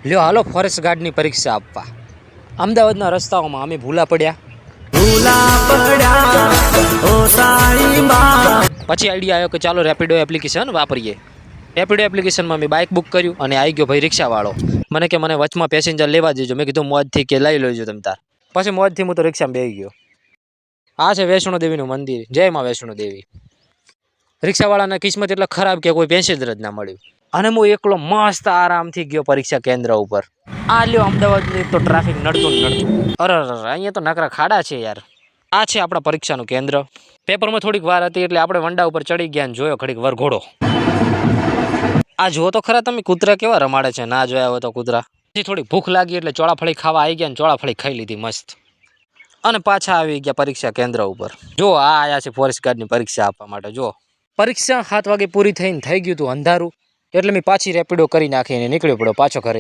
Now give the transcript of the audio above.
લ્યો હાલો ફોરેસ્ટ ગાર્ડની પરીક્ષા આપવા. અમદાવાદના રસ્તાઓમાં અમે ભૂલા પડ્યા. પછી આઈડિયા આવ્યો કે ચાલો રેપિડો એપ્લિકેશન વાપરીએ. રેપિડો એપ્લિકેશનમાં મેં બાઇક બુક કર્યું અને આવી ગયો ભાઈ રિક્ષાવાળો. મને કે મને વચમાં પેસેન્જર લેવા દેજો. મેં કીધું મોજથી કે લઈ લેજો તમે તાર. પછી મોજથી હું તો રિક્ષામાં બેસી ગયો. આ છે વૈષ્ણો દેવીનું મંદિર. જય માં વૈષ્ણો દેવી. રિક્ષાવાળાના કિસ્મત એટલે ખરાબ કે કોઈ પેસેન્જર જ ના મળ્યું. અને હું એકલો મસ્ત આરામથી ગયો પરીક્ષા કેન્દ્ર ઉપર. આ લ્યો અમદાવાદની તો ટ્રાફિક નડતું ને નડતું. અરે અહીંયા તો નકરા ખાડા છે યાર. આ છે આપણા પરીક્ષાનું કેન્દ્ર. પેપરમાં થોડીક વાર હતી એટલે આપણે વંડા ઉપર ચડી ગયા અને જોયો ઘડીક વરઘોડો. આ જુઓ તો ખરા તમે કૂતરા કેવા રમાડે છે. ના જોયા હોય તો કૂતરા. પછી થોડી ભૂખ લાગી એટલે ચોળાફળી ખાવા આવી ગયા ને ચોળાફળી ખાઈ લીધી મસ્ત. અને પાછા આવી ગયા પરીક્ષા કેન્દ્ર ઉપર. જો આ આયા છે ફોરેસ્ટ ગાર્ડની પરીક્ષા આપવા માટે. જો પરીક્ષા 7 વાગે પૂરી થઈને થઈ ગયું હતું અંધારું એટલે મેં પાછી રેપિડો કરી નાખીને નીકળ્યો પડ્યો પાછો ઘરે.